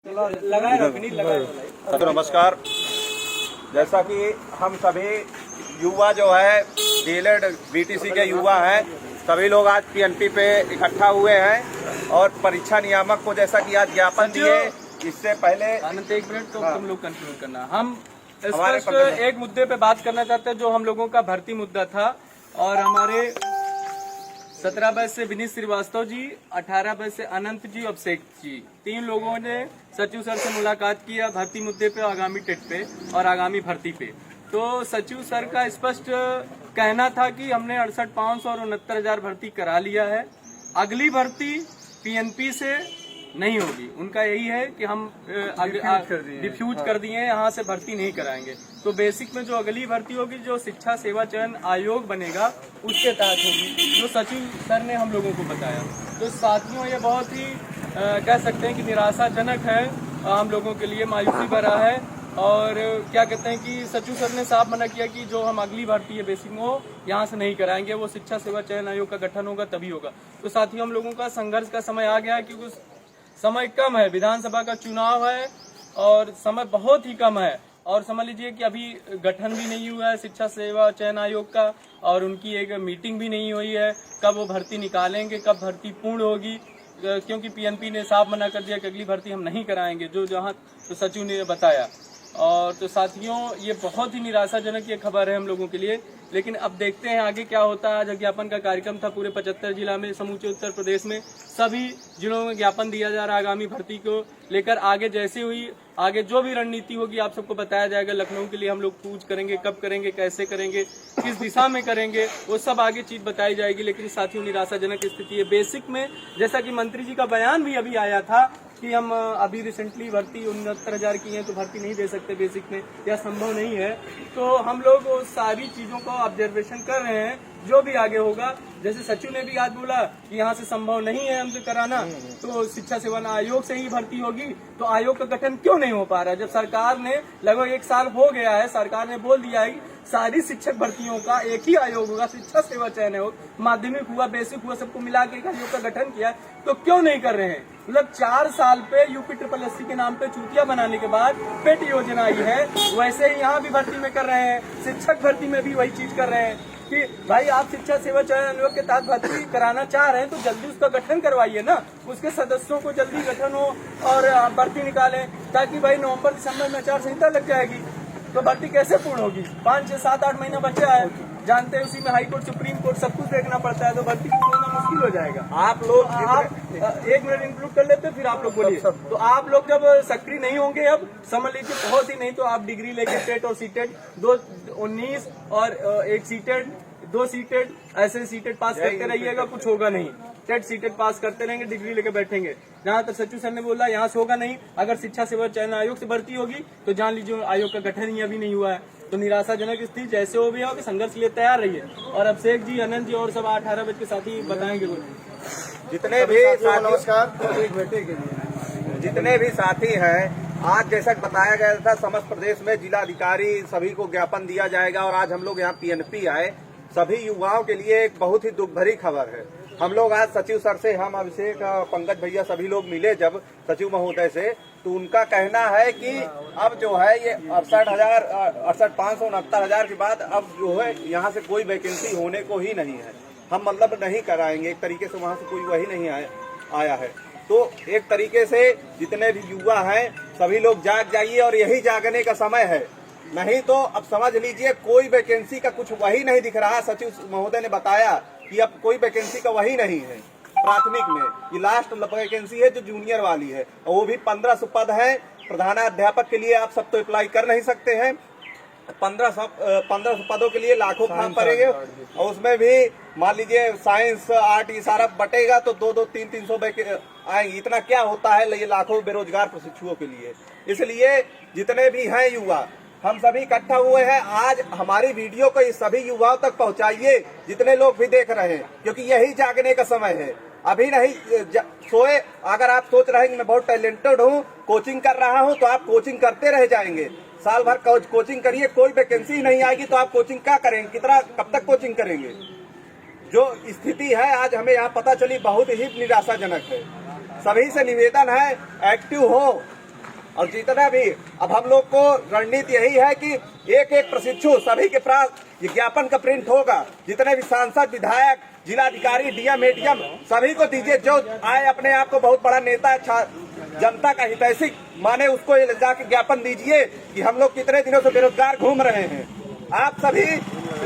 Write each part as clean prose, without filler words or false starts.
तो नमस्कार। जैसा कि हम सभी युवा जो है डीएलएड बीटीसी के युवा हैं, सभी लोग आज पीएनपी पे इकट्ठा हुए हैं और परीक्षा नियामक को जैसा कि आज ज्ञापन दिए, इससे पहले आनंद एक मिनट तो तुम लोग कंक्लूड करना। हम स्पष्ट एक मुद्दे पे बात करना चाहते हैं जो हम लोगों का भर्ती मुद्दा था और हमारे 17 बैच से विनीत श्रीवास्तव जी, 18 बैच से अनंत जी, अभिषेक जी, 3 लोगों ने सचिव सर से मुलाकात किया भर्ती मुद्दे पे, आगामी टेट पे और आगामी भर्ती पे। तो सचिव सर का स्पष्ट कहना था कि हमने 68,500 और 69,000 भर्ती करा लिया है, अगली भर्ती पीएनपी से नहीं होगी। उनका यही है कि हम डिफ्यूज कर दिए हैं, यहाँ से भर्ती नहीं कराएंगे। तो बेसिक में जो अगली भर्ती होगी, जो शिक्षा सेवा चयन आयोग बनेगा, उसके तहत होगी, जो सचिव सर ने हम लोगों को बताया। तो साथियों, ये बहुत ही कह सकते हैं कि निराशाजनक है, हम लोगों के लिए मायूसी भरा है। और क्या कहते हैं कि सचिव सर ने साफ मना किया कि जो हम अगली भर्ती है बेसिक में वो यहाँ से नहीं कराएंगे, वो शिक्षा सेवा चयन आयोग का गठन होगा तभी होगा। तो साथियों, हम लोगों का संघर्ष का समय आ गया है, क्योंकि समय कम है, विधानसभा का चुनाव है और समय बहुत ही कम है। और समझ लीजिए कि अभी गठन भी नहीं हुआ है शिक्षा सेवा चयन आयोग का, और उनकी एक मीटिंग भी नहीं हुई है। कब वो भर्ती निकालेंगे, कब भर्ती पूर्ण होगी, क्योंकि पीएनपी ने साफ मना कर दिया कि अगली भर्ती हम नहीं कराएंगे, जो जहां तो सचिव ने बताया। और तो साथियों, ये बहुत ही निराशाजनक ये खबर है हम लोगों के लिए। लेकिन अब देखते हैं आगे क्या होता है। आज ज्ञापन का कार्यक्रम था पूरे 75 जिला में, समूचे उत्तर प्रदेश में सभी जिलों में ज्ञापन दिया जा रहा है आगामी भर्ती को लेकर। आगे जैसे हुई, आगे जो भी रणनीति होगी आप सबको बताया जाएगा। लखनऊ के लिए हम लोग पूछ करेंगे, कब करेंगे, कैसे करेंगे, किस दिशा में करेंगे, वो सब आगे चीज बताई जाएगी। लेकिन साथियों, निराशाजनक स्थिति है। बेसिक में जैसा कि मंत्री जी का बयान भी अभी आया था कि हम अभी रिसेंटली भर्ती 69,000 की है, तो भर्ती नहीं दे सकते बेसिक में, यह संभव नहीं है। तो हम लोग सारी चीजों को ऑब्जर्वेशन कर रहे हैं, जो भी आगे होगा। जैसे सचिव ने भी आज बोला कि यहाँ से संभव नहीं है हमसे कराना, तो शिक्षा सेवा आयोग से ही भर्ती होगी। तो आयोग का गठन क्यों नहीं हो पा रहा है, जब सरकार ने लगभग 1 साल हो गया है, सरकार ने बोल दिया है सारी शिक्षक भर्तियों का एक ही आयोग होगा, शिक्षा सेवा चयन आयोग, माध्यमिक हुआ, बेसिक हुआ, सबको मिला के एक आयोग का गठन किया। तो क्यों नहीं कर रहे हैं? मतलब 4 साल पे यूपी SSS के नाम पे चूतिया बनाने के बाद पेट योजना आई है, वैसे ही यहाँ भी भर्ती में कर रहे हैं, शिक्षक भर्ती में भी वही चीज कर रहे हैं कि भाई आप शिक्षा सेवा चयन आयोग के तहत भर्ती कराना चाह रहे हैं तो जल्दी उसका गठन करवाइए ना, उसके सदस्यों को जल्दी गठन हो और भर्ती निकालें, ताकि भाई नवंबर दिसंबर में आचार संहिता लग जाएगी तो भर्ती कैसे पूर्ण होगी? 5, 6, 7, 8 महीना बचा है, जानते हैं, उसी में हाई कोर्ट, सुप्रीम कोर्ट सब कुछ देखना पड़ता है, तो भर्ती पूर्ण होना मुश्किल हो जाएगा। आप लोग एक मिनट इंक्लूड कर लेते, फिर आप लोग बोलिए। तो आप लोग जब सक्रिय नहीं होंगे, अब समझ लीजिए बहुत ही नहीं तो आप डिग्री लेके टेट और सीटेट 19 और 1 सीटेट 2 सीटेट ऐसे सीटेट पास करते रहिएगा, कुछ होगा नहीं। टेट सीटेट पास करते रहेंगे, डिग्री लेके बैठेंगे। जहाँ तक सचिव सर ने बोला यहाँ से होगा नहीं, अगर शिक्षा सेवा चयन आयोग से भर्ती होगी तो जान लीजिए आयोग का गठन ही अभी नहीं हुआ है। तो निराशाजनक स्थिति, जैसे हो भी हो, संघर्ष के लिए तैयार रहिए। और अभिषेक जी, अनंत जी और सब 18 बजे के साथी बताएंगे जितने भी जितने भी साथी हैं, आज जैसा बताया गया था समस्त प्रदेश में जिलाधिकारी सभी को ज्ञापन दिया जाएगा। और आज हम लोग यहाँ पीएनपी आए, सभी युवाओं के लिए एक बहुत ही दुख भरी खबर है। हम लोग आज सचिव सर से, हम अभिषेक, पंकज भैया सभी लोग मिले जब सचिव महोदय से, तो उनका कहना है कि अब जो है ये 68,500 69,000 के बाद अब जो है यहाँ से कोई वैकेंसी होने को ही नहीं है, हम मतलब नहीं कराएंगे। एक तरीके से वहाँ से कोई वही नहीं आया है। तो एक तरीके से जितने भी युवा हैं सभी लोग जाग जाइए, और यही जागने का समय है। नहीं तो अब समझ लीजिए कोई वैकेंसी का कुछ वही नहीं दिख रहा। सचिव महोदय ने बताया कि अब कोई वैकेंसी का वही नहीं है प्राथमिक में, ये लास्ट वैकेंसी है जो जूनियर वाली है, और वो भी 1500 पद है। प्रधानाध्यापक के लिए आप सब तो अप्लाई कर नहीं सकते हैं, 1500 पदों के लिए लाखों फॉर्म भरेंगे, और उसमें भी मान लीजिए साइंस आर्ट ये सारा बटेगा तो 2-2, 300 आएंगे। इतना क्या होता है ये लाखों बेरोजगार प्रशिक्षुओं के लिए। इसलिए जितने भी हैं युवा, हम सभी इकट्ठा हुए हैं। आज हमारी वीडियो को इस सभी युवाओं तक पहुंचाइए, जितने लोग भी देख रहे हैं, क्योंकि यही जागने का समय है। अभी नहीं सोए। अगर आप सोच रहे हैं कि मैं बहुत टैलेंटेड हूँ, कोचिंग कर रहा हूँ, तो आप कोचिंग करते रह जाएंगे। साल भर कोचिंग करिए, कोई वैकेंसी नहीं आएगी तो आप कोचिंग क्या करेंगे? कब तक कोचिंग करेंगे? जो स्थिति है आज हमें यहाँ पता चली, बहुत ही निराशाजनक है। सभी से निवेदन है, एक्टिव हो, और जितना भी अब हम लोग को रणनीति यही है कि एक एक प्रशिक्षु सभी के पास ज्ञापन का प्रिंट होगा। जितने भी सांसद, विधायक, जिलाधिकारी, डीएम, एडीएम सभी को दीजिए। जो आए अपने आप को बहुत बड़ा नेता, जनता का हितैषी माने, उसको ले जाके ज्ञापन दीजिए कि हम लोग कितने दिनों से बेरोजगार घूम रहे हैं। आप सभी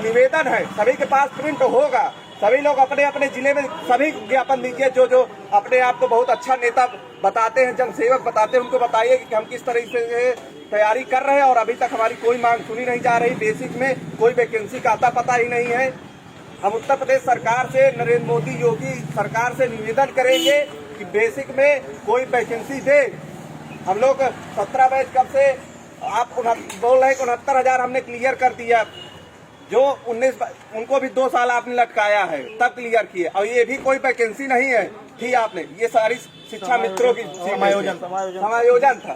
निवेदन है, सभी के पास प्रिंट होगा। सभी लोग अपने अपने जिले में सभी ज्ञापन दीजिए। जो जो अपने आप को बहुत अच्छा नेता बताते हैं, जनसेवक बताते हैं, उनको बताइए कि हम किस तरीके से तैयारी कर रहे हैं। और अभी तक हमारी कोई मांग सुनी नहीं जा रही। बेसिक में कोई वैकेंसी का आता पता ही नहीं है। हम उत्तर प्रदेश सरकार से, नरेंद्र मोदी योगी सरकार से निवेदन करेंगे कि बेसिक में कोई वैकेंसी दे। हम लोग 17 बैच कब से आप बोल रहे हैं 69,000 हमने क्लियर कर दिया। जो 19 उनको भी 2 साल आपने लटकाया है, तब क्लियर किए। और ये भी कोई वैकेंसी नहीं है थी आपने। ये सारी शिक्षा मित्रों की समायोजन था।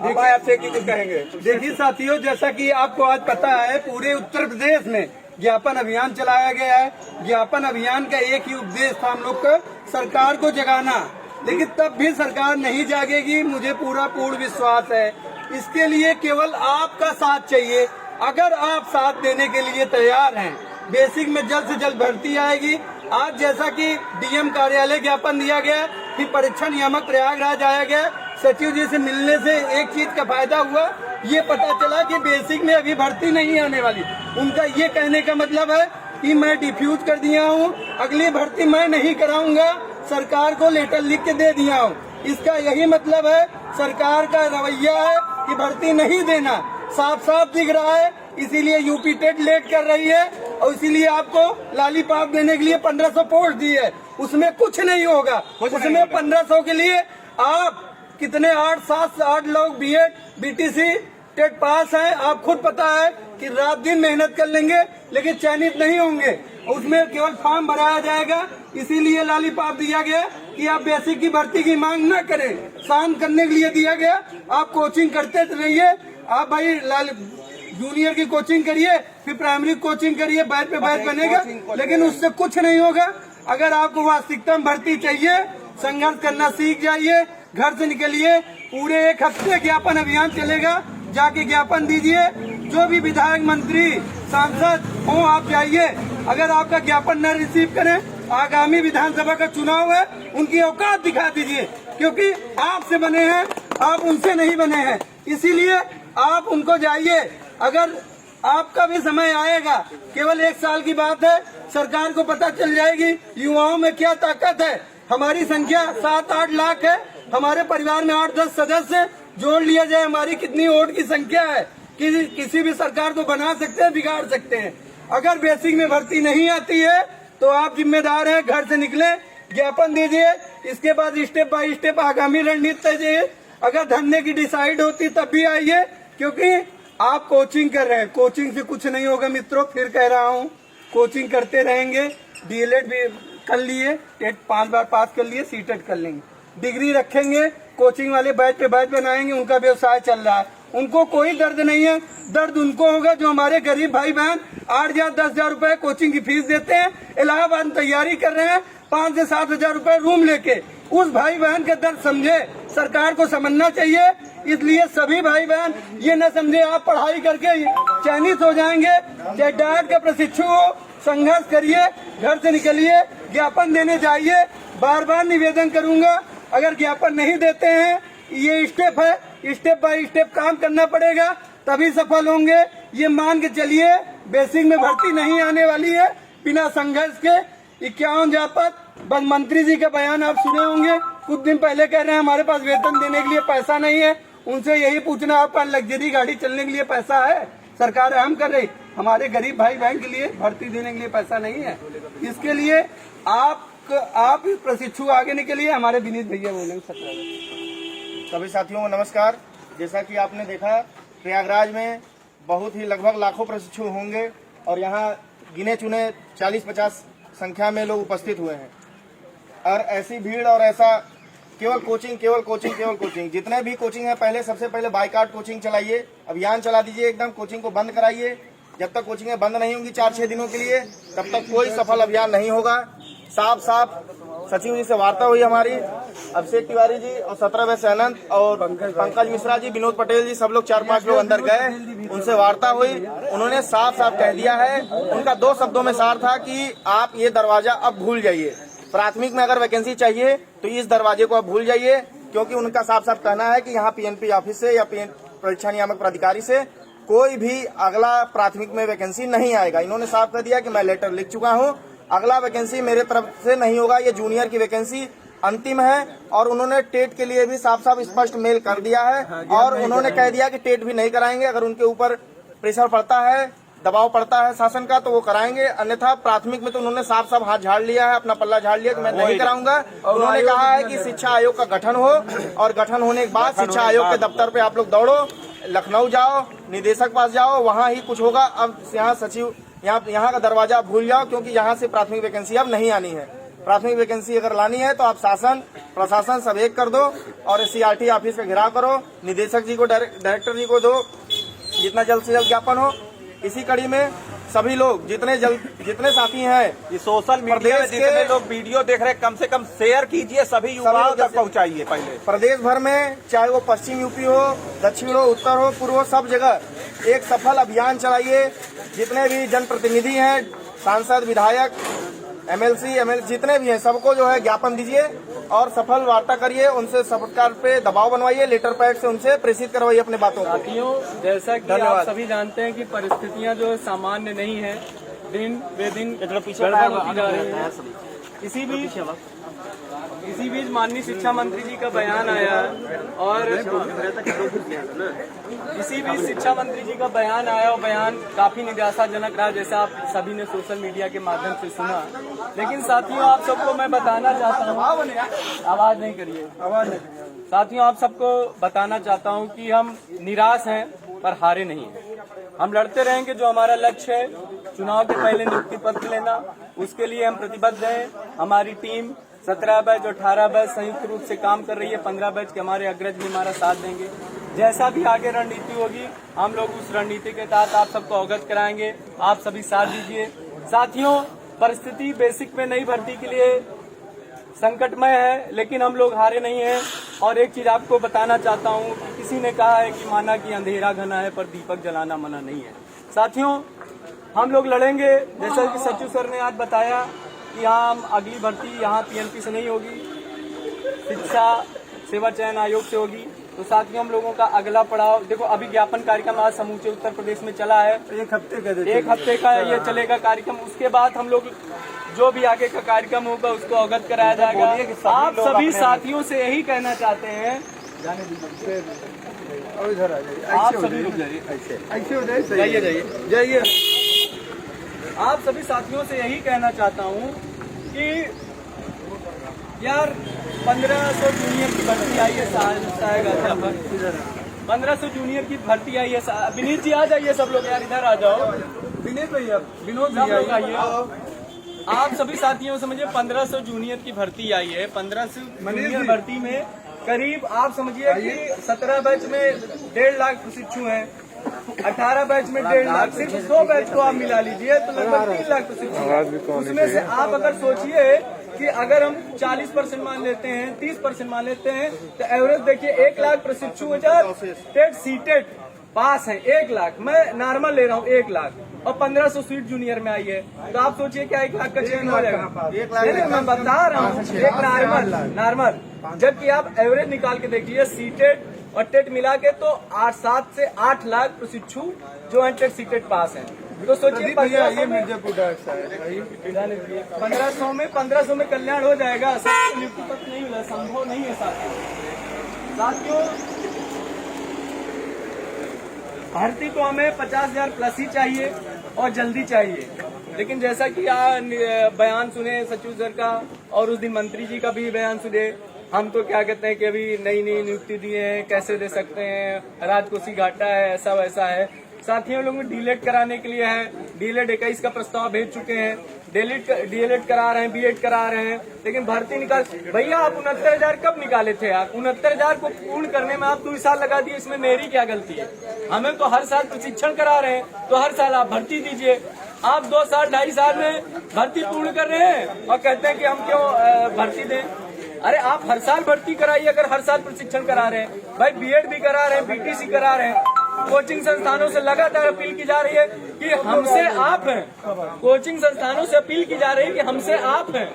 अब आपसे कुछ कहेंगे। देखिए साथियों, जैसा कि आपको आज पता है, पूरे उत्तर प्रदेश में ज्ञापन अभियान चलाया गया है। ज्ञापन अभियान का एक ही उद्देश्य था हम लोग को, सरकार को जगाना। लेकिन तब भी सरकार नहीं जागेगी, मुझे पूर्ण विश्वास है। इसके लिए केवल आपका साथ चाहिए। अगर आप साथ देने के लिए तैयार हैं, बेसिक में जल्द से जल्द भर्ती आएगी। आज जैसा कि डीएम कार्यालय ज्ञापन दिया गया, फिर परीक्षा नियामक प्रयागराज आया गया, सचिव जी से मिलने से एक चीज का फायदा हुआ, ये पता चला कि बेसिक में अभी भर्ती नहीं आने वाली। उनका ये कहने का मतलब है कि मैं डिफ्यूज कर दिया हूँ, अगली भर्ती मैं नहीं कराऊंगा, सरकार को लेटर लिख के दे दिया हूँ। इसका यही मतलब है, सरकार का रवैया है कि भर्ती नहीं देना, साफ साफ दिख रहा है। इसीलिए यूपी टेट लेट कर रही है और इसीलिए आपको लॉलीपॉप देने के लिए 1500 पोस्ट दी है। उसमें कुछ नहीं होगा। उसमें 1500 के लिए आप कितने 8 लोग बीएड, बीटीसी, टेट पास हैं। आप खुद पता है कि रात दिन मेहनत कर लेंगे, लेकिन चयनित नहीं होंगे। उसमें केवल फॉर्म भराया जाएगा। इसीलिए लॉलीपॉप दिया गया कि आप बेसिक की भर्ती की मांग न करें, शांत करने के लिए दिया गया। आप कोचिंग करते रहिए। आप भाई जूनियर की कोचिंग करिए, फिर प्राइमरी कोचिंग करिए, बैच पे बैच बनेगा, लेकिन उससे कुछ नहीं होगा। अगर आपको वास्तविकता में भर्ती चाहिए, संघर्ष करना सीख जाइए, घर से निकलिए। पूरे 1 हफ्ते ज्ञापन अभियान चलेगा, जाके ज्ञापन दीजिए। जो भी विधायक, मंत्री, सांसद हो, आप जाइए। अगर आपका ज्ञापन न रिसीव करें, आगामी विधानसभा का चुनाव है, उनकी औकात दिखा दीजिए, क्योंकि आपसे बने हैं, आप उनसे नहीं बने हैं। इसीलिए आप उनको जाइए। अगर आपका भी समय आएगा, केवल 1 साल की बात है, सरकार को पता चल जाएगी युवाओं में क्या ताकत है। हमारी संख्या 7-8 लाख है। हमारे परिवार में 8-10 सदस्य जोड़ लिया जाए, हमारी कितनी वोट की संख्या है कि किसी भी सरकार को बना सकते हैं, बिगाड़ सकते हैं। अगर बेसिक में भर्ती नहीं आती है तो आप जिम्मेदार हैं, घर से निकले, ज्ञापन दीजिए। इसके बाद स्टेप बाय स्टेप आगामी रणनीति तय कीजिए। अगर धरने की डिसाइड होती तब भी आइए, क्योंकि आप कोचिंग कर रहे हैं। कोचिंग से कुछ नहीं होगा मित्रों, फिर कह रहा हूँ, कोचिंग करते रहेंगे। डीएलएड भी कर लिए, टेट 5 बार पास कर लिए, सीटेट कर लेंगे, डिग्री रखेंगे। कोचिंग वाले बैच पे बैच बनाएंगे, उनका व्यवसाय चल रहा है, उनको कोई दर्द नहीं है। दर्द उनको होगा जो हमारे गरीब भाई बहन 8,000 10,000 रुपए कोचिंग की फीस देते हैं, इलाहाबाद में तैयारी कर रहे हैं 5 से 7,000 रुपए रूम लेके। उस भाई बहन का दर्द समझे, सरकार को समझना चाहिए। इसलिए सभी भाई बहन ये न समझे आप पढ़ाई करके चयनित हो जाएंगे। चाहे डायट का प्रशिक्षु हो, संघर्ष करिए, घर से निकलिए, ज्ञापन देने जाइए। बार बार निवेदन करूंगा, अगर ज्ञापन नहीं देते हैं, ये स्टेप है, स्टेप बाय स्टेप काम करना पड़ेगा, तभी सफल होंगे। ये मान के चलिए, बेसिक में भर्ती नहीं आने वाली है बिना संघर्ष के। 51 जापत, बस मंत्री जी का बयान आप सुने होंगे, कुछ दिन पहले कह रहे हैं हमारे पास वेतन देने के लिए पैसा नहीं है। उनसे यही पूछना, आपका लग्जरी गाड़ी चलने के लिए पैसा है? सरकार अहम कर रही, हमारे गरीब भाई बहन के लिए भर्ती देने के लिए पैसा नहीं है। इसके लिए आप प्रशिक्षु आगे निकलिए। हमारे विनीत भैया बोलेंगे। सभी साथियों को नमस्कार। जैसा कि आपने देखा, प्रयागराज में बहुत ही लगभग लाखों प्रशिक्षु होंगे और यहाँ गिने चुने 40-50 संख्या में लोग उपस्थित हुए हैं। और ऐसी भीड़ और ऐसा केवल कोचिंग, जितने भी कोचिंग है, पहले सबसे पहले बाइकाट कोचिंग चलाइए, अभियान चला दीजिए, एकदम कोचिंग को बंद कराइए। जब तक कोचिंगें बंद नहीं होंगी 4-6 दिनों के लिए, तब तक कोई सफल अभियान नहीं होगा। साफ सचिव जी से वार्ता हुई हमारी, अभिषेक तिवारी जी और 17 वैसे अनंत और पंकज मिश्रा जी, विनोद पटेल जी, सब लोग 4-5 लोग अंदर गए, उनसे वार्ता हुई। उन्होंने साफ साफ कह दिया है, उनका 2 शब्दों में सार था कि आप ये दरवाजा अब भूल जाइए। प्राथमिक में अगर वैकेंसी चाहिए तो इस दरवाजे को अब भूल जाइए, क्योंकि उनका साफ साफ कहना है कि यहाँ पीएनपी ऑफिस से या परीक्षा नियामक प्राधिकारी से कोई भी अगला प्राथमिक में वैकेंसी नहीं आएगा। इन्होंने साफ कर दिया कि मैं लेटर लिख चुका हूँ, अगला वैकेंसी मेरे तरफ से नहीं होगा, ये जूनियर की वैकेंसी अंतिम है। और उन्होंने टेट के लिए भी साफ साफ स्पष्ट मेल कर दिया है, और उन्होंने कह दिया कि टेट भी नहीं कराएंगे। अगर उनके ऊपर प्रेशर पड़ता है, दबाव पड़ता है शासन का, तो वो कराएंगे, अन्यथा प्राथमिक में तो उन्होंने साफ साफ हाथ झाड़ लिया है, अपना पल्ला झाड़ लिया कि मैं नहीं कराऊंगा। उन्होंने कहा है कि शिक्षा आयोग का गठन हो, और गठन होने के बाद शिक्षा आयोग के दफ्तर पे आप लोग दौड़ो, लखनऊ जाओ, निदेशक पास जाओ, वहाँ ही कुछ होगा। अब यहाँ सचिव यहाँ का दरवाजा भूल जाओ, क्योंकि यहाँ से प्राथमिक वैकेंसी अब नहीं आनी है। प्राथमिक वैकेंसी अगर लानी है तो आप शासन प्रशासन सब एक कर दो और CRT ऑफिस का घेराव करो, निदेशक जी को डायरेक्टर जी को दो, जितना जल्द से जल्द ज्ञापन हो। इसी कड़ी में सभी लोग जितने साथी हैं, ये सोशल मीडिया में जितने लोग वीडियो देख रहे हैं, कम से कम शेयर कीजिए, सभी युवाओं तक पहुंचाइए। पहले प्रदेश भर में, चाहे वो पश्चिम यूपी हो, दक्षिण हो, उत्तर हो, पूर्व हो, सब जगह एक सफल अभियान चलाइए। जितने भी जनप्रतिनिधि हैं, सांसद, विधायक, MLC जितने भी हैं, सबको जो है ज्ञापन दीजिए और सफल वार्ता करिए, उनसे सरकार पे दबाव बनवाइए, लेटर पैड से उनसे प्रेषित करवाइए अपने बातों को। साथियों, जैसा कि आप सभी जानते हैं कि परिस्थितियां जो सामान्य नहीं है, दिन बे दिन गड़बड़ होती जा रही है। इसी बीच माननीय शिक्षा मंत्री जी का बयान आया और बयान काफी निराशाजनक रहा, जैसा आप सभी ने सोशल मीडिया के माध्यम से सुना। लेकिन साथियों, आप सबको मैं बताना चाहता हूँ, आवाज नहीं करिए। साथियों, आप सबको बताना चाहता हूँ कि हम निराश हैं पर हारे नहीं हैं। हम लड़ते रहेंगे। जो हमारा लक्ष्य है, चुनाव के पहले नियुक्ति पत्र लेना, उसके लिए हम प्रतिबद्ध हैं। हमारी टीम 17 बैच और 18 बैच संयुक्त रूप से काम कर रही है। 15 बैच के हमारे अग्रज भी हमारा साथ देंगे। जैसा भी आगे रणनीति होगी, हम लोग उस रणनीति के तहत आप सबको अवगत कराएंगे। आप सभी साथ दीजिए। साथियों, परिस्थिति बेसिक में नई भर्ती के लिए संकटमय है, लेकिन हम लोग हारे नहीं हैं। और एक चीज आपको बताना चाहता हूँ कि किसी ने कहा है कि माना कि अंधेरा घना है पर दीपक जलाना मना नहीं है। साथियों, हम लोग लड़ेंगे। जैसा कि सचिव सर ने आज बताया कि यहाँ अगली भर्ती यहाँ PNP से नहीं होगी, शिक्षा सेवा चयन आयोग से होगी। तो साथियों, हम लोगों का अगला पड़ाव देखो, अभी ज्ञापन कार्यक्रम आज समूचे उत्तर प्रदेश में चला है। एक हफ्ते का ये चलेगा कार्यक्रम। उसके बाद हम लोग जो भी आगे का कार्यक्रम होगा उसको अवगत कराया जाएगा। आप सभी साथियों से यही कहना चाहते हैं, आप सभी रुक जाइए, जाइए। आप सभी साथियों से यही कहना चाहता हूँ कि यार 1500 जूनियर की भर्ती आई है, 1500 जूनियर की भर्ती आई है। विनीत जी आ जाइए, सब लोग यार इधर आ जाओ। विनीत भैया, विनोद जी आइए। आप सभी साथियों समझिए, 1500 जूनियर की भर्ती आई है। 1500 जूनियर भर्ती में करीब आप समझिए कि 17 बैच में 1.5 लाख प्रशिक्षु हैं, 18 बैच में 1.5 लाख, सिर्फ 2 बैच को आप मिला लीजिए तो लगभग 3 लाख प्रशिक्षु। उसमें से आप अगर सोचिए कि अगर हम 40% मान लेते हैं, 30% मान लेते हैं, तो एवरेज देखिए 1 लाख प्रशिक्षु टेट सीटेट पास है। 1 लाख, मैं नॉर्मल ले रहा हूँ, 1 लाख, और 1500 सीट जूनियर में आई है। तो आप सोचिए क्या 1 लाख का चयन हो जाएगा? मैं बता रहा हूँ, एक नॉर्मल। जबकि आप एवरेज निकाल के देखिए सीटेट और टेट मिला के, तो 7 से 8 लाख प्रशिक्षु जो है टेट सीटेट पास हैं। तो सोचिए 1500 में कल्याण हो जाएगा। सबको नियुक्ति पत्र नहीं मिला, संभव नहीं है। साथियों, भर्ती तो हमें 50,000 प्लस ही चाहिए और जल्दी चाहिए। लेकिन जैसा कि बयान सुने सचिव सर का और उस दिन मंत्री जी का भी बयान सुने, हम तो क्या कहते हैं कि अभी नई नियुक्ति दिए हैं, कैसे दे सकते हैं, राजकोषीय घाटा है, ऐसा वैसा है। साथियों, लोग डीलेट कराने के लिए है, डीलेट 21 का प्रस्ताव भेज चुके हैं, डीएलएड करा रहे हैं, बीएड करा रहे हैं, लेकिन भर्ती निकाल। भैया, आप 69,000 कब निकाले थे? आप 69,000 को पूर्ण करने में आप 2 साल लगा दिए, इसमें मेरी क्या गलती है? हमें तो हर साल प्रशिक्षण करा रहे हैं, तो हर साल आप भर्ती दीजिए। आप 2 साल 2.5 साल में भर्ती पूर्ण कर रहे हैं और कहते हैं कि हम क्यों भर्ती दें? अरे आप हर साल भर्ती कराइए, अगर हर साल प्रशिक्षण करा रहे हैं भाई, बीएड भी करा रहे हैं, बीटीसी करा रहे हैं, कोचिंग संस्थानों से लगातार अपील की जा रही है कि हमसे आप हैं, कोचिंग संस्थानों से अपील की जा रही है कि हमसे आप हैं,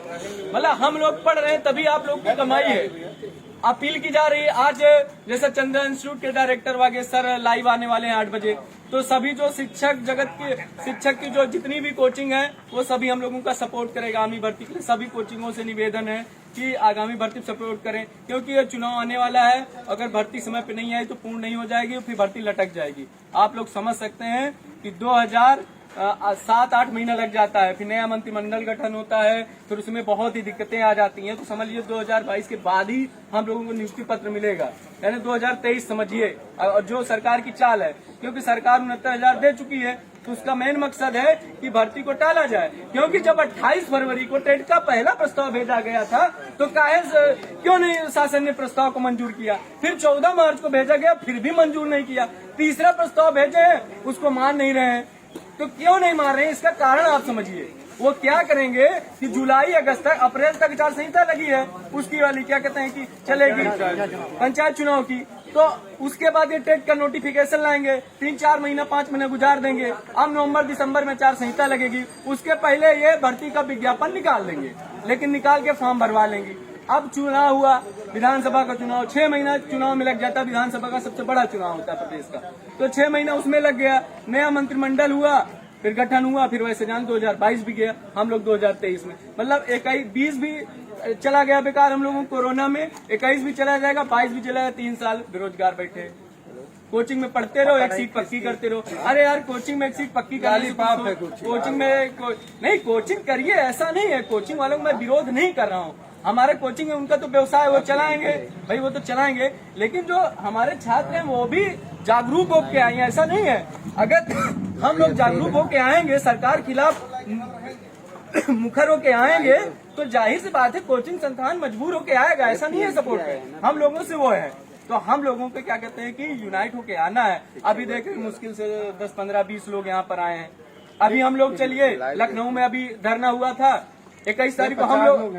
मतलब हम लोग पढ़ रहे हैं तभी आप लोग की कमाई है, अपील की जा रही है। आज जैसे चंद्र इंस्टीट्यूट के डायरेक्टर वगैरह सर लाइव आने वाले हैं 8 बजे, तो सभी जो शिक्षक जगत के शिक्षक की जो जितनी भी कोचिंग है वो सभी हम लोगों का सपोर्ट करेगा आगामी भर्ती के लिए। सभी कोचिंगों से निवेदन है कि आगामी भर्ती सपोर्ट करें, क्योंकि ये चुनाव आने वाला है, अगर भर्ती समय पे नहीं आई तो पूर्ण नहीं हो जाएगी, फिर भर्ती लटक जाएगी। आप लोग समझ सकते हैं कि 7-8 महीना लग जाता है, फिर नया मंत्रिमंडल गठन होता है, फिर उसमें बहुत ही दिक्कतें आ जाती हैं। तो समझ लीजिए 2022 के बाद ही हम लोगों को नियुक्ति पत्र मिलेगा, यानी 2023 समझिए। और जो सरकार की चाल है, क्योंकि सरकार 69,000 दे चुकी है, तो उसका मेन मकसद है कि भर्ती को टाला जाए। क्योंकि जब 28 फरवरी को टेट का पहला प्रस्ताव भेजा गया था, तो क्यों नहीं शासन ने प्रस्ताव को मंजूर किया? फिर 14 मार्च को भेजा गया, फिर भी मंजूर नहीं किया। तीसरा प्रस्ताव भेजे हैं, उसको मान नहीं रहे हैं। तो क्यों नहीं मान रहे हैं, इसका कारण आप समझिए। वो क्या करेंगे कि जुलाई अगस्त तक, अप्रैल तक आचार संहिता लगी है, उसकी वाली क्या कहते हैं कि चलेगी पंचायत चुनाव की, तो उसके बाद ये टेट का नोटिफिकेशन लाएंगे, 3-4 महीना 5 महीने गुजार देंगे। अब नवंबर दिसंबर में आचार संहिता लगेगी, उसके पहले ये भर्ती का विज्ञापन निकाल देंगे, लेकिन निकाल के फॉर्म भरवा लेंगे। अब चुनाव हुआ, विधानसभा का चुनाव 6 महीना चुनाव में लग जाता है, विधानसभा का सबसे बड़ा चुनाव होता है प्रदेश का, तो 6 महीना उसमें लग गया। नया मंत्रिमंडल हुआ, फिर गठन हुआ, फिर वैसे जान 2022 भी गया, हम लोग 2023 में, मतलब 20 भी चला गया बेकार हम लोगों कोरोना में, 21 भी चला जाएगा, 22 भी चला जाएगा। 3 साल बेरोजगार बैठे, कोचिंग में पढ़ते रहो, एक सीट पक्की करते रहो। अरे यार कोचिंग में एक सीट पक्की करने पाप है, कोचिंग में नहीं, कोचिंग करिए, ऐसा नहीं है, कोचिंग वालों को मैं विरोध नहीं कर रहा हूँ। हमारे कोचिंग है, उनका तो व्यवसाय, वो चलाएंगे भाई, वो तो चलाएंगे, लेकिन जो हमारे छात्र हैं वो भी जागरूक होके आए हैं। ऐसा नहीं है, अगर हम लोग जागरूक होके आएंगे, सरकार खिलाफ मुखर होके आएंगे, तो जाहिर सी बात है कोचिंग संस्थान मजबूर होके आएगा। ऐसा नहीं है सपोर्ट है, हम लोगों से वो है। तो हम लोगों को क्या कहते हैं कि यूनाइट होके आना है। अभी देखें मुश्किल से 10, 15, 20 लोग यहाँ पर आए हैं। अभी हम लोग चलिए लखनऊ में अभी धरना हुआ था 21 तारीख को, हम लोग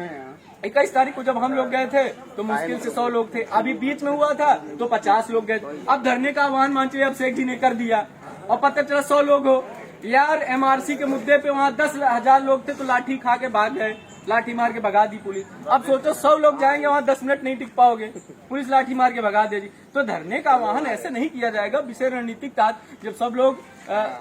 21 तारीख को जब हम लोग गए थे तो मुश्किल से 100 लोग थे। अभी बीच में हुआ था तो 50 लोग गए। अब धरने का आह्वान मानचिए अब शेख जी ने कर दिया और पता चला 100 लोग हो। यार एमआरसी के मुद्दे पे वहाँ 10,000 लोग थे तो लाठी खा के भाग गए, लाठी मार के भगा दी पुलिस। अब सोचो 100 लोग जाएंगे वहाँ 10 मिनट नहीं टिक पाओगे, पुलिस लाठी मार के भगा देगी। तो धरने का आह्वान ऐसे नहीं किया जाएगा, विषय रणनीतिक तहत जब सब लोग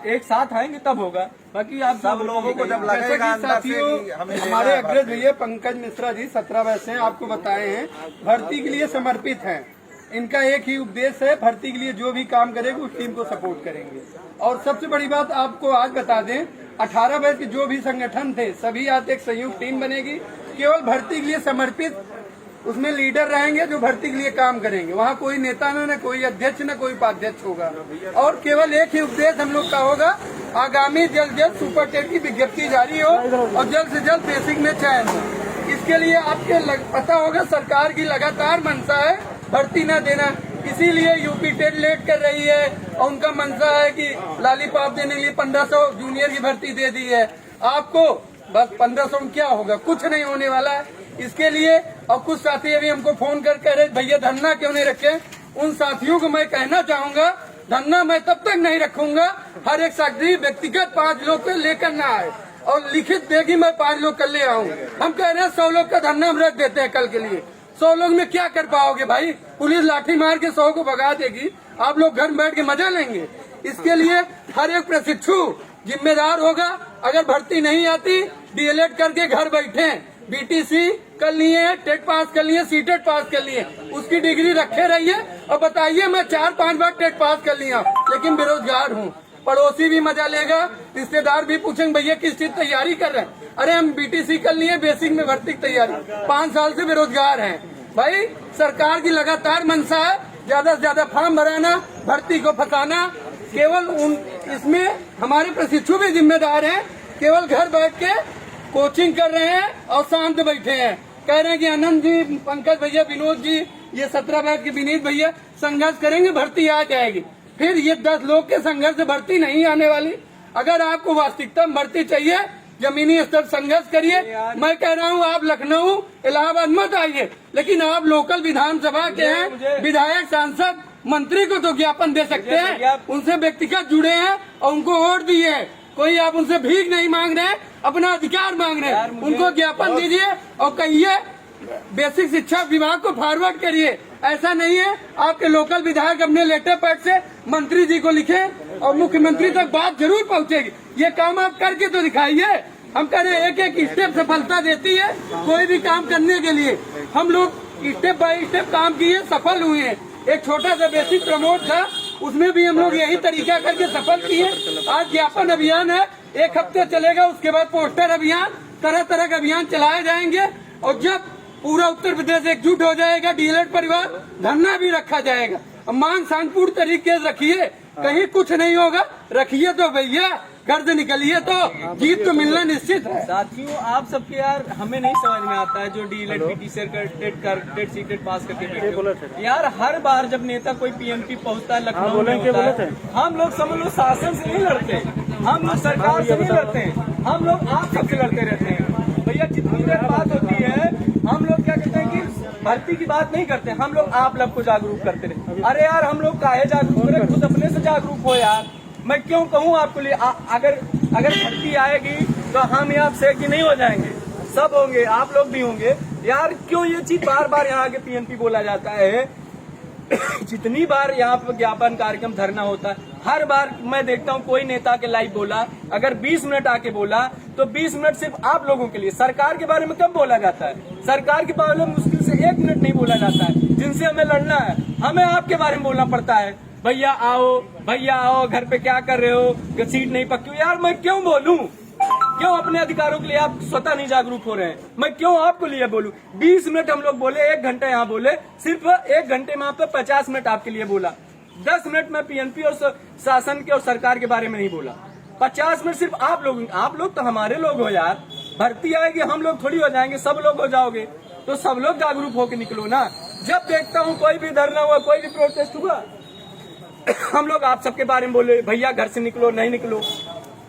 एक साथ आएंगे तब होगा। बाकी आप सब लोगों को जब लगेगा अंदर से कि हमें हमारे अग्रज भैया पंकज मिश्रा जी 17 वर्ष से आपको बताए हैं, भर्ती के लिए समर्पित हैं। इनका एक ही उद्देश्य है, भर्ती के लिए जो भी काम करेगा उस टीम को सपोर्ट करेंगे। और सबसे बड़ी बात आपको आज बता दें, 18 वर्ष के जो भी संगठन थे सभी आज एक संयुक्त टीम बनेगी, केवल भर्ती के लिए समर्पित। उसमें लीडर रहेंगे जो भर्ती के लिए काम करेंगे। वहाँ कोई नेता न कोई अध्यक्ष न कोई उपाध्यक्ष होगा। और केवल एक ही उद्देश्य हम लोग का होगा, आगामी जल्द सुपर टेट की विज्ञप्ति जारी हो और जल्द से जल्द बेसिक में चयन हो। इसके लिए आपके पता होगा सरकार की लगातार मंशा है भर्ती न देना, इसीलिए यूपी टेट लेट कर रही है और उनका मंशा है कि लॉलीपॉप देने के लिए 1500 जूनियर की भर्ती दे दी है। आपको बस 1500 में क्या होगा, कुछ नहीं होने वाला है। इसके लिए और कुछ साथी अभी हमको फोन कर कह रहे भैया धरना क्यों नहीं रखे। उन साथियों को मैं कहना चाहूंगा, धरना मैं तब तक नहीं रखूंगा हर एक साथी व्यक्तिगत 5 लोग को लेकर ना आए और लिखित देगी मैं 5 लोग कर ले आऊँ। हम कह रहे हैं 100 लोग का धरना हम रख देते हैं कल के लिए। 100 लोग में क्या कर पाओगे भाई, पुलिस लाठी मार के 100 को भगा देगी, आप लोग घर बैठ के मजा लेंगे। इसके लिए हर एक प्रशिक्षु जिम्मेदार होगा। अगर भर्ती नहीं आती डीएलएड करके घर बैठे, बीटीसी कर लिए, टेट पास कर लिए, सीटेट पास कर लिए, उसकी डिग्री रखे रहिए और बताइए मैं 4-5 बार टेट पास कर लिया लेकिन बेरोजगार हूँ। पड़ोसी भी मजा लेगा, रिश्तेदार भी पूछेंगे भैया किस चीज तैयारी कर रहे हैं। अरे हम बीटीसी कर लिए, बेसिक में भर्ती की तैयारी, 5 साल से बेरोजगार हैं। भाई सरकार की लगातार मंशा है ज्यादा से ज्यादा फॉर्म भराना, भर्ती को फंसाना। केवल इसमें हमारे प्रशिक्षु भी जिम्मेदार हैं, केवल घर बैठ के कोचिंग कर रहे हैं और शांत बैठे हैं। कह रहे हैं कि आनंद जी, पंकज भैया, विनोद जी, ये 17 बैठ के विनीत भैया संघर्ष करेंगे, भर्ती आ जाएगी। फिर ये 10 लोग के संघर्ष से भर्ती नहीं आने वाली। अगर आपको वास्तविकता में भर्ती चाहिए जमीनी स्तर संघर्ष करिए। मैं कह रहा हूँ आप लखनऊ इलाहाबाद मत आइए, लेकिन आप लोकल विधानसभा के हैं, विधायक सांसद मंत्री को तो ज्ञापन दे सकते हैं, उनसे व्यक्तिगत जुड़े हैं और उनको वोट दिए हैं। कोई आप उनसे भीख नहीं मांग रहे, अपना अधिकार मांग रहे हैं, उनको ज्ञापन दीजिए और कहिए बेसिक शिक्षा विभाग को फॉरवर्ड करिए। ऐसा नहीं है आपके लोकल विधायक अपने लेटर पैड से मंत्री जी को लिखें और मुख्यमंत्री तक बात जरूर पहुंचेगी। ये काम आप करके तो दिखाइए। हम कह रहे हैं एक एक स्टेप सफलता देती है कोई भी काम करने के लिए। हम लोग स्टेप बाय स्टेप काम किए, सफल हुए हैं। एक छोटा सा बेसिक प्रमोट था, उसमें भी हम लोग यही तरीका करके सफल किए। आज ज्ञापन अभियान है, 1 हफ्ते चलेगा, उसके बाद पोस्टर अभियान, तरह तरह के अभियान चलाए जाएंगे। और जब पूरा उत्तर प्रदेश एकजुट हो जाएगा, डीएलएड परिवार, धरना भी रखा जाएगा। मांग शांतिपूर्ण तरीके से रखिए, कहीं कुछ नहीं होगा, रखिए तो भैया, घर से निकलिए तो जीत तो मिलना निश्चित है। साथियों, आप सबके यार हमें नहीं समझ में आता है जो डीएलएड पीटीसीआर का टेट सीटेट पास करके बैठे यार। हर बार जब नेता कोई पीएमपी पहुंचता है लखनऊ में होता है, हम लोग समझ लो शासन से नहीं लड़ते, हम लोग सरकार से नहीं लड़ते, हम लोग आप सबसे लड़ते रहते हैं। भैया जितनी देर बात होती है हम लोग क्या कहते हैं कि भर्ती की बात नहीं करते, हम लोग आप लोग को जागरूक करते रहे। अरे यार हम लोग काहे जागरूक करें, खुद अपने से जागरूक हो यार। मैं क्यों कहूँ आपको लिए अगर भर्ती आएगी तो हम यहाँ से कि नहीं हो जाएंगे, सब होंगे, आप लोग भी होंगे यार। क्यों ये चीज बार बार यहाँ आगे पीएनपी बोला जाता है? जितनी बार यहाँ पर ज्ञापन कार्यक्रम धरना होता है, हर बार मैं देखता हूँ कोई नेता के लाइव बोला, अगर 20 मिनट आके बोला तो 20 मिनट सिर्फ आप लोगों के लिए। सरकार के बारे में कम बोला जाता है, सरकार के बारे में मुश्किल से 1 मिनट नहीं बोला जाता है। जिनसे हमें लड़ना है, हमें आपके बारे में बोलना पड़ता है। भैया आओ, घर पे क्या कर रहे हो, सीट नहीं पक्की। यार मैं क्यों बोलूं? क्यों अपने अधिकारों के लिए आप स्वतः नहीं जागरूक हो रहे हैं? मैं क्यों आपको लिए बोलूं? 20 मिनट हम लोग बोले, 1 घंटे यहाँ बोले, सिर्फ 1 घंटे में आप 50 मिनट आपके लिए बोला। 10 मिनट में पीएनपी और शासन के और सरकार के बारे में नहीं बोला। 50 मिनट सिर्फ आप लोग तो हमारे लोग हो यार। भर्ती आएगी, हम लोग थोड़ी हो जाएंगे, सब लोग हो जाओगे, तो सब लोग जागरूक होकर निकलो ना। जब देखता हूँ कोई भी धरना हुआ, कोई भी प्रोटेस्ट हुआ, हम लोग आप सबके बारे में बोले, भैया घर से निकलो, नहीं निकलो।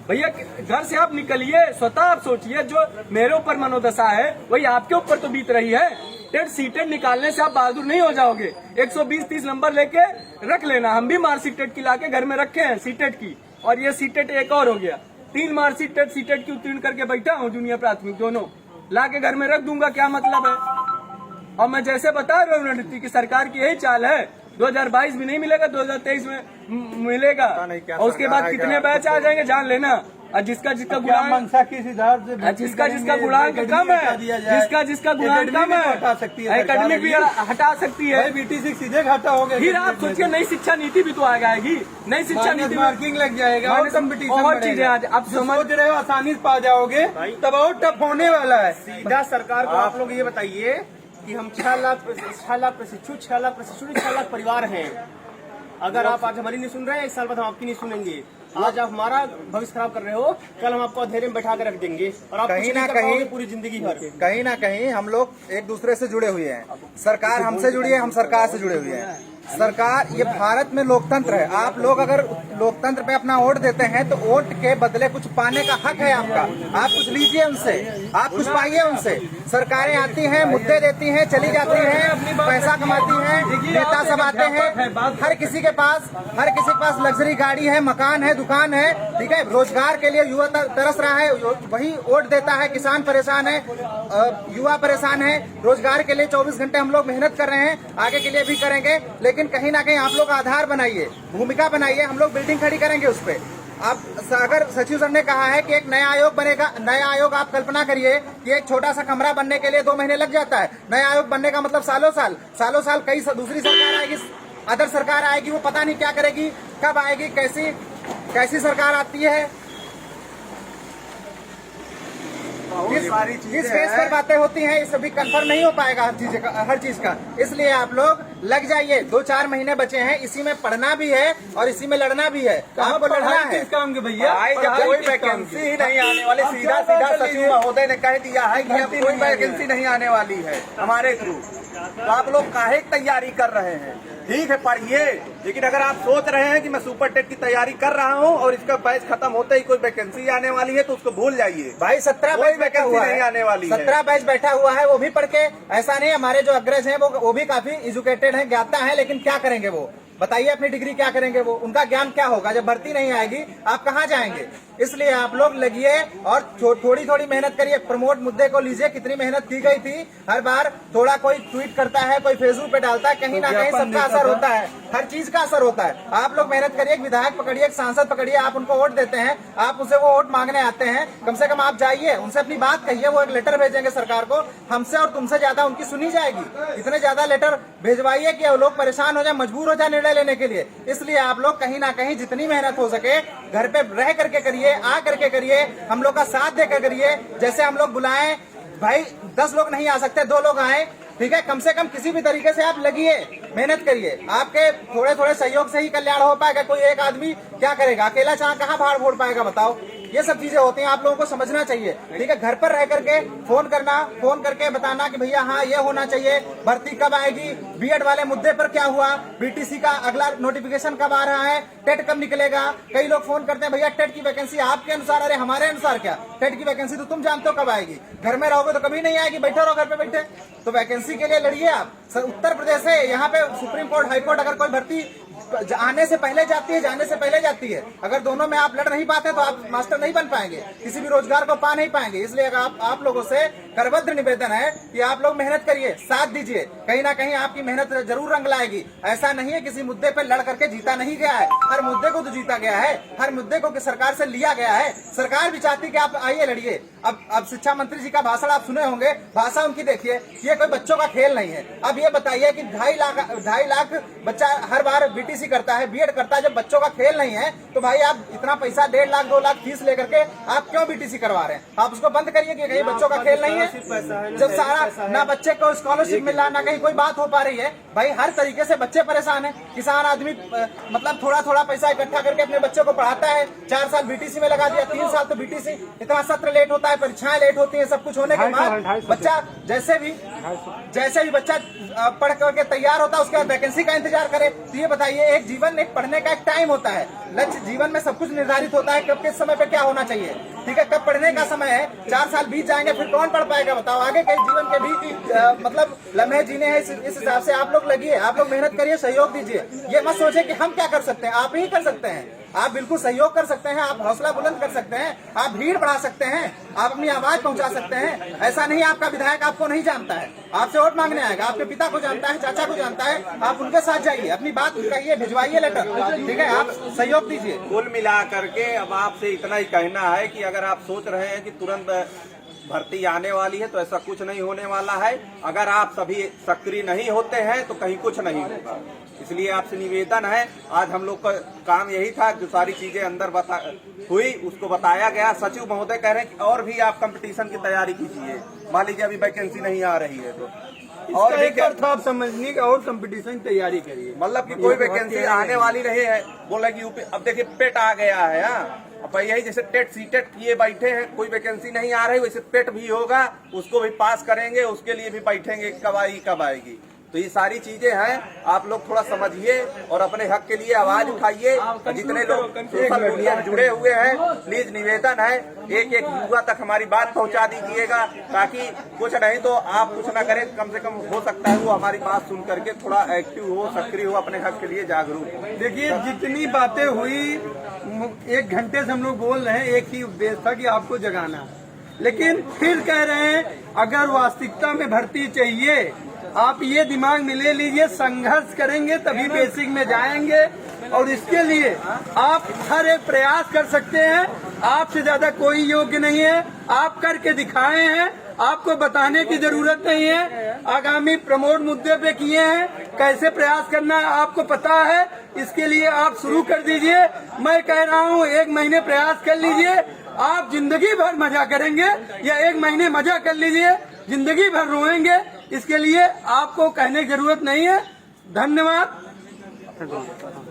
भैया घर से आप निकलिए, स्वतः आप सोचिए। जो मेरे ऊपर मनोदशा है वही आपके ऊपर तो बीत रही है। टेट सीटेट निकालने से आप बहादुर नहीं हो जाओगे। 120-30 नंबर लेके रख लेना। हम भी मार्कशीट टेट की लाके घर में रखे हैं सीटेट की, और ये सीटेट एक और हो गया। 3 मार्कशीट टेट सीटेट की उत्तीर्ण करके बैठा हूँ, जूनियर प्राथमिक दोनों लाके घर में रख दूंगा। क्या मतलब है? और मैं जैसे बता रहा हूँ रणनीति की सरकार की यही चाल है। 2022 में नहीं मिलेगा, 2023 में मिलेगा, और उसके बाद कितने बैच आ जाएंगे जान लेना। और जिसका गुणांक मनसा की सिद्धार्थ से जिसका गुणांक कम है, जिसका गुणांक कम है, हटा सकती है, एकेडमिक भी हटा सकती है। बीटीसी सीधे घाटा हो गया। फिर आप सोचिए नई शिक्षा नीति भी तो आ जाएगी। नई शिक्षा नीति मार्किंग लग जाएगा और कंपटीशन और चीजें आज आप समझ रहे हो, आसानी से पा जाओगे, तब और टफ होने वाला है। सीधा सरकार को आप लोग ये बताइए कि हम 6 लाख प्रशिक्षु 6 लाख परिवार हैं। अगर आप आज हमारी नहीं सुन रहे हैं, 1 साल बाद हम आपकी नहीं सुनेंगे। आज आप हमारा भविष्य खराब कर रहे हो, कल हम आपको अंधेरे में बैठा कर रख देंगे और आप कहीं ना कहीं पूरी जिंदगी भर। कहीं ना कहीं हम लोग एक दूसरे से जुड़े हुए हैं। सरकार हमसे जुड़ी है, हम सरकार से जुड़े हुए हैं। सरकार, ये भारत में लोकतंत्र है। आप लोग अगर लोकतंत्र पे अपना वोट देते हैं तो वोट के बदले कुछ पाने का हक है आपका। आप कुछ लीजिए उनसे, आप कुछ पाइए उनसे। सरकारें आती हैं, मुद्दे देती हैं, चली जाती हैं, पैसा कमाती हैं, नेता सब आते हैं। हर किसी के पास लग्जरी गाड़ी है, मकान है, दुकान है, ठीक है। रोजगार के लिए युवा तरस रहा है, वही वोट देता है। किसान परेशान है, युवा परेशान है। रोजगार के लिए 24 घंटे हम लोग मेहनत कर रहे हैं, आगे के लिए भी करेंगे। लेकिन कहीं ना कहीं आप लोग आधार बनाइए, भूमिका बनाइए। हम लोग बिल्डिंग खड़ी करेंगे उस पे। आप अगर सचिव सर ने कहा है कि एक नया आयोग बनेगा, नया आयोग आप कल्पना करिए कि एक छोटा सा कमरा बनने के लिए 2 महीने लग जाता है। नया आयोग बनने का मतलब सालों साल कई दूसरी सरकार आएगी, अदर सरकार आएगी, वो पता नहीं क्या करेगी, कब आएगी, कैसी सरकार आती है। जिस बेस पर बातें होती हैं, ये सभी कंफर्म नहीं हो पाएगा हर चीज का। इसलिए आप लोग लग जाइए। 2-4 महीने बचे हैं, इसी में पढ़ना भी है और इसी में लड़ना भी है। आपको लड़ना है भैया, कोई वैकेंसी ही नहीं आने वाली। सीधा सचिव महोदय ने कह दिया है कि अब कोई वैकेंसी नहीं आने वाली है हमारे थ्रू। तो आप लोग काहे तैयारी कर रहे हैं? ठीक है पढ़िए, लेकिन अगर आप सोच रहे हैं कि मैं सुपर टेट की तैयारी कर रहा हूं और इसका बैच खत्म होते ही कोई वैकेंसी आने वाली है तो उसको भूल जाइए भाई 17 बैच बैठा हुआ है, नहीं आने वाली है। 17 बैच बैठा हुआ है, वो भी पढ़ के ऐसा नहीं, हमारे जो अग्रज हैं वो भी काफी एजुकेटेड हैं, ज्ञाता हैं, लेकिन क्या करेंगे वो बताइए, अपनी डिग्री क्या करेंगे वो, उनका ज्ञान क्या होगा जब भर्ती नहीं आएगी, आप कहाँ जाएंगे। इसलिए आप लोग लगिए और थोड़ी थोड़ी मेहनत करिए, प्रमोट मुद्दे को लीजिए, कितनी मेहनत की गई थी, हर बार थोड़ा कोई ट्वीट करता है, कोई फेसबुक पे डालता है, कहीं ना कहीं सबका असर होता है, हर चीज का असर होता है। आप लोग मेहनत करिए, एक विधायक पकड़िए, एक सांसद पकड़िए, आप उनको वोट देते हैं, आप उनसे वो वोट मांगने आते हैं, कम से कम आप जाइए, उनसे अपनी बात कहिए, वो एक लेटर भेजेंगे सरकार को, हमसे और तुमसे ज्यादा उनकी सुनी जाएगी। इतने ज्यादा लेटर भेजवाइए कि वो लोग परेशान हो जाए, मजबूर हो जाए निर्णय लेने के लिए। इसलिए आप लोग कहीं ना कहीं जितनी मेहनत हो सके घर पे रह करके करिए, आ करके करिए, हम लोग का साथ देकर करिए। जैसे हम लोग बुलाएं भाई, 10 लोग नहीं आ सकते, 2 लोग आए, ठीक है, कम से कम किसी भी तरीके से आप लगिए, मेहनत करिए, आपके थोड़े थोड़े सहयोग से ही कल्याण हो पाएगा। कोई एक आदमी क्या करेगा, अकेला कहाँ भाड़ फोड़ पाएगा बताओ। ये सब चीजें होती हैं, आप लोगों को समझना चाहिए, ठीक है। घर पर रह करके फोन करना, फोन करके बताना कि भैया हाँ ये होना चाहिए, भर्ती कब आएगी, बीएड वाले मुद्दे पर क्या हुआ, बीटीसी का अगला नोटिफिकेशन कब आ रहा है, टेट कब निकलेगा। कई लोग फोन करते हैं भैया टेट की वैकेंसी आपके अनुसार, अरे हमारे अनुसार क्या, टेट की वैकेंसी तो तुम जानते हो कब आएगी, घर में रहोगे तो कभी नहीं आएगी, बैठे रहो घर पे बैठे। तो वैकेंसी के लिए लड़िए आप। उत्तर प्रदेश से यहाँ पे सुप्रीम कोर्ट, हाई कोर्ट अगर कोई भर्ती आने से पहले जाती है, जाने से पहले जाती है, अगर दोनों में आप लड़ नहीं पाते तो आप मास्टर नहीं बन पाएंगे, किसी भी रोजगार को पा नहीं पाएंगे। इसलिए आप लोगों से करबद्ध निवेदन है कि आप लोग मेहनत करिए, साथ दीजिए, कहीं ना कहीं आपकी मेहनत जरूर रंग लाएगी। ऐसा नहीं है किसी मुद्दे पे लड़ करके जीता नहीं गया है, हर मुद्दे को तो जीता गया है, हर मुद्दे को सरकार से लिया गया है। सरकार भी चाहती कि आप आइए लड़िए। अब शिक्षा मंत्री जी का भाषण आप सुने होंगे, भाषा उनकी देखिए, ये कोई बच्चों का खेल नहीं है। अब ये बताइए कि 2.5 लाख बच्चा हर बार बीटीसी करता है, बीएड करता है, जब बच्चों का खेल नहीं है तो भाई आप इतना पैसा 1.5 लाख 2 लाख फीस लेकर के आप क्यों बीटीसी करवा रहे हैं। आप उसको बंद करिए कि कहीं बच्चों का खेल नहीं है। जब सारा ना बच्चे को स्कॉलरशिप मिल रहा, ना कहीं कोई बात हो पा रही है, भाई हर तरीके से बच्चे परेशान है। किसान आदमी मतलब थोड़ा थोड़ा पैसा इकट्ठा करके अपने बच्चों को पढ़ाता है, 4 साल बीटीसी में लगा दिया, 3 साल तो बीटीसी, इतना सत्र लेट होता है, परीक्षाएं लेट होती है, सब कुछ होने के बाद बच्चा जैसे भी बच्चा पढ़ करके तैयार होता है, उसके बाद वैकेंसी का इंतजार करे। तो ये बताइए, एक जीवन, एक पढ़ने का एक टाइम होता है, लक्ष्य जीवन में सब कुछ निर्धारित होता है, कब किस समय पे क्या होना चाहिए, ठीक है, कब पढ़ने का समय है। 4 साल बीत जाएंगे फिर कौन पढ़ पाएगा बताओ। आगे के जीवन के भी मतलब लम्हे जीने हैं, इस हिसाब से आप लोग लगिए, आप लोग मेहनत करिए, सहयोग दीजिए। ये मत सोचे कि हम क्या कर सकते हैं, आप ही कर सकते हैं, आप बिल्कुल सहयोग कर सकते हैं, आप हौसला बुलंद कर सकते हैं, आप भीड़ बढ़ा सकते हैं, आप अपनी आवाज पहुंचा सकते हैं। ऐसा नहीं आपका विधायक आपको नहीं जानता है, आपसे वोट मांगने आएगा, आपके पिता को जानता है, चाचा को जानता है, आप उनके साथ जाइए, अपनी बात कहिए, भिजवाइए लेटर, ठीक है, आप सहयोग दीजिए। कुल मिला करके अब आपसे इतना ही कहना है कि अगर आप सोच रहे हैं कि तुरंत भर्ती आने वाली है तो ऐसा कुछ नहीं होने वाला है। अगर आप सभी सक्रिय नहीं होते हैं तो कहीं कुछ नहीं होगा। इसलिए आपसे निवेदन है, आज हम लोग का काम यही था, जो सारी चीजें अंदर हुई उसको बताया गया। सचिव महोदय कह रहे हैं कि और भी आप कंपटीशन की तैयारी कीजिए, मान लीजिए अभी वैकेंसी नहीं आ रही है तो और एक अर्थ आप समझने का और कंपटीशन की तैयारी करिए, मतलब कि कोई वैकेंसी आने वाली रही है, बोला कि यूपी, अब देखिए पेट आ गया है। अब यही जैसे टेट सीटेट किए बैठे हैं, कोई वैकेंसी नहीं आ रही, वैसे पेट भी होगा, उसको भी पास करेंगे, उसके लिए भी बैठेंगे कब आएगी। तो ये सारी चीजें हैं, आप लोग थोड़ा समझिए और अपने हक के लिए आवाज उठाइए। जितने लोग सोशल मीडिया में जुड़े हुए हैं, प्लीज निवेदन है, एक युवा तक हमारी बात पहुंचा दीजिएगा, ताकि कुछ नहीं तो आप कुछ ना करें, कम से कम हो सकता है वो हमारी बात सुन करके थोड़ा एक्टिव हो, सक्रिय हो, अपने हक के लिए जागरूक हो। देखिए जितनी बातें हुई, 1 घंटे से हम लोग बोल रहे हैं, एक ही उद्देश्य था कि आपको जगाना, लेकिन फिर कह रहे हैं अगर वास्तविकता में भर्ती चाहिए, आप ये दिमाग में ले लीजिए, संघर्ष करेंगे तभी बेसिक में जाएंगे, और इसके लिए आप हर एक प्रयास कर सकते हैं। आपसे ज्यादा कोई योग्य नहीं है, आप करके दिखाए हैं, आपको बताने की जरूरत नहीं है। आगामी प्रमोट मुद्दे पे किए हैं, कैसे प्रयास करना है आपको पता है, इसके लिए आप शुरू कर दीजिए। मैं कह रहा हूँ 1 महीने प्रयास कर लीजिए, आप जिंदगी भर मजा करेंगे, या 1 महीने मजा कर लीजिए, जिंदगी भर रोएंगे। इसके लिए आपको कहने की जरूरत नहीं है।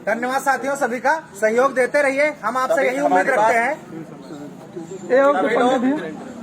धन्यवाद साथियों, सभी का सहयोग देते रहिए, हम आपसे यही उम्मीद रखते हैं।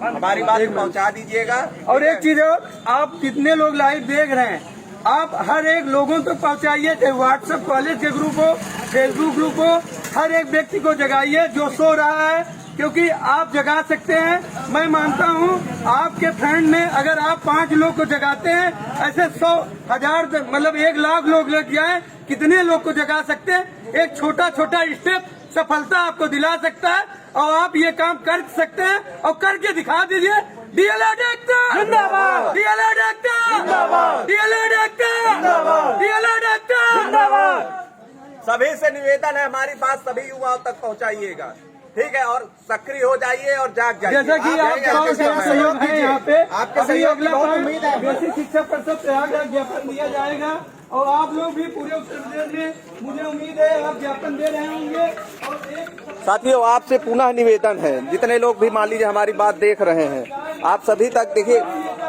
हमारी बात पहुंचा दीजिएगा। और एक चीज और, आप कितने लोग लाइव देख रहे हैं, आप हर एक लोगों तक पहुंचाइए, चाहे व्हाट्सएप कॉलेज के ग्रुप हो, फेसबुक ग्रुप हो, हर एक व्यक्ति को जगाइए जो सो रहा है, क्योंकि आप जगा सकते हैं। मैं मानता हूं आपके फ्रेंड में अगर आप 5 लोग को जगाते हैं, ऐसे 100, 1000 मतलब 1 लाख लोग लग जाए, कितने लोग को जगा सकते हैं। एक छोटा छोटा स्टेप सफलता आपको दिला सकता है और आप ये काम कर सकते हैं और करके दिखा दीजिए। डीएलएड एक्टर जिंदाबाद, डीएलएड एक्टर जिंदाबाद, डीएलएड एक्टर जिंदाबाद, डीएलएड एक्टर जिंदाबाद। सभी से निवेदन है, हमारी बात सभी युवाओं तक पहुंचाइएगा, ठीक है, और सक्रिय हो जाइए और जाग जाइए। जैसा कि आप सहयोग है यहाँ पे, आपके सहयोग की अगला बहुत उम्मीद है। बेसिक शिक्षा परिषद प्रयागराज ज्ञापन दिया जाएगा और आप लोग भी पूरे उत्तर प्रदेश में, मुझे उम्मीद है आप ज्ञापन दे रहे होंगे। और एक साथियों, आपसे पुनः निवेदन है, जितने लोग भी मान लीजिए हमारी बात देख रहे हैं, आप सभी तक देखिए,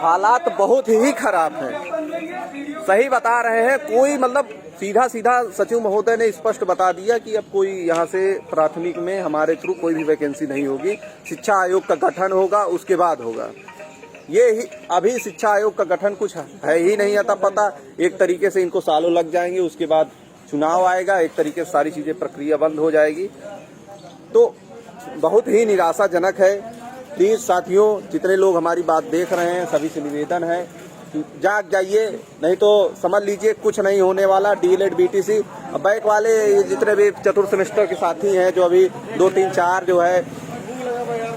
हालात बहुत ही खराब हैं, सही बता रहे हैं। कोई मतलब सीधा सीधा सचिव महोदय ने स्पष्ट बता दिया कि अब कोई यहाँ से प्राथमिक में हमारे थ्रू कोई भी वैकेंसी नहीं होगी, शिक्षा आयोग का गठन होगा, उसके बाद होगा। ये ही अभी शिक्षा आयोग का गठन कुछ है ही नहीं आता पता। एक तरीके से इनको सालों लग जाएंगे, उसके बाद चुनाव आएगा, एक तरीके से सारी चीजें प्रक्रिया बंद हो जाएगी। तो बहुत ही निराशाजनक है। प्लीज साथियों, जितने लोग हमारी बात देख रहे हैं, सभी से निवेदन है, जाग जाइए, नहीं तो समझ लीजिए कुछ नहीं होने वाला। डीएलएड बीटीसी बैक वाले जितने भी चतुर्थ सेमेस्टर के साथी हैं, जो अभी 2, 3, 4 जो है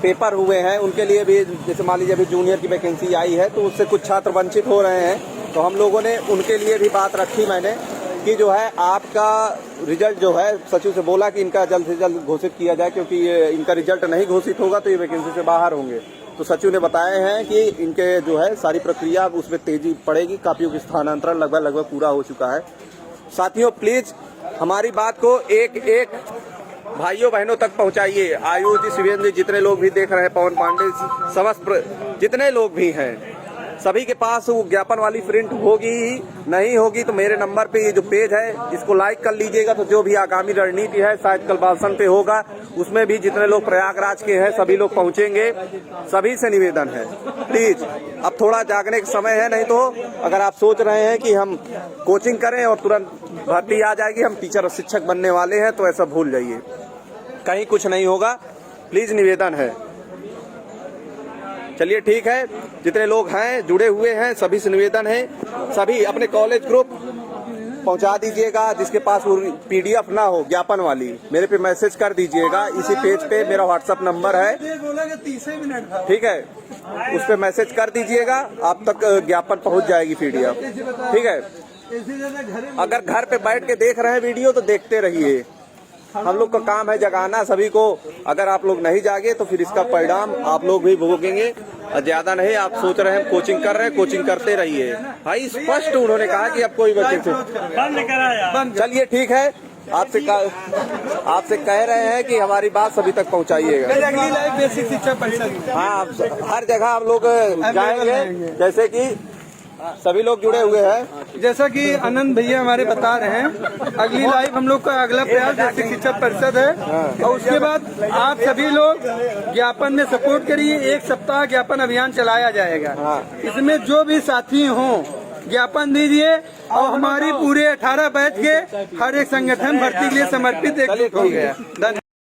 पेपर हुए हैं, उनके लिए भी जैसे मान लीजिए अभी जूनियर की वैकेंसी आई है, तो उससे कुछ छात्र वंचित हो रहे हैं। तो हम लोगों ने उनके लिए भी बात रखी मैंने कि जो है आपका रिजल्ट जो है, सचिव से बोला कि इनका जल्द से जल्द घोषित किया जाए, क्योंकि ये इनका रिजल्ट नहीं घोषित होगा तो ये वैकेंसी से बाहर होंगे। तो सचिव ने बताए हैं कि इनके जो है सारी प्रक्रिया उसमें तेजी पड़ेगी, कापियों की स्थानांतरण लगभग पूरा हो चुका है। साथियों, प्लीज हमारी बात को एक एक भाइयों बहनों तक पहुंचाइए। आयुष जी, शिवेंद्र जी, जितने लोग भी देख रहे हैं, पवन पांडे, समस्त जितने लोग भी हैं, सभी के पास वो ज्ञापन वाली प्रिंट होगी ही, नहीं होगी तो मेरे नंबर पे ये जो पेज है इसको लाइक कर लीजिएगा। तो जो भी आगामी रणनीति है, शायद कल बालसन पे होगा, उसमें भी जितने लोग प्रयागराज के हैं सभी लोग पहुंचेंगे। सभी से निवेदन है, प्लीज अब थोड़ा जागने का समय है। नहीं तो अगर आप सोच रहे हैं कि हम कोचिंग करें और तुरंत भर्ती आ जाएगी, हम टीचर और शिक्षक बनने वाले हैं, तो ऐसा भूल जाइए, कहीं कुछ नहीं होगा। प्लीज निवेदन है। चलिए ठीक है, जितने लोग हैं जुड़े हुए हैं सभी से निवेदन है, सभी अपने कॉलेज ग्रुप पहुंचा दीजिएगा। जिसके पास वो पीडीएफ ना हो ज्ञापन वाली, मेरे पे मैसेज कर दीजिएगा। इसी पेज पे मेरा व्हाट्सएप नंबर है, 30 मिनट था, ठीक है, उस पे मैसेज कर दीजिएगा, आप तक ज्ञापन पहुंच जाएगी पीडीएफ, ठीक है। अगर घर पे बैठ के देख रहे हैं वीडियो तो देखते रहिए, हम लोग का काम है जगाना सभी को। अगर आप लोग नहीं जागे तो फिर इसका परिणाम आप लोग भी भोगेंगे। ज्यादा नहीं, आप सोच रहे हैं कोचिंग कर रहे हैं, कोचिंग करते रहिए। भाई स्पष्ट उन्होंने कहा कि अब कोई वैकेंसी बंद कराया। चलिए ठीक है, आपसे कह रहे हैं कि हमारी बात सभी तक पहुंचाइएगा। अगली लाइव बेसिक शिक्षा परिषद, हाँ, हर जगह हम लोग जाएंगे, जैसे कि सभी लोग जुड़े हुए हैं। जैसा कि आनंद भैया हमारे बता रहे हैं, अगली लाइव हम लोग का अगला प्रयास बेसिक शिक्षा परिषद है। और उसके बाद आप सभी लोग ज्ञापन में सपोर्ट करिए। 1 सप्ताह ज्ञापन अभियान चलाया जाएगा। इसमें जो भी साथी हों ज्ञापन दीजिए और हमारी पूरे 18 बैच के हर एक संगठन भर्ती के लिए समर्पित एक हो गया। धन्यवाद।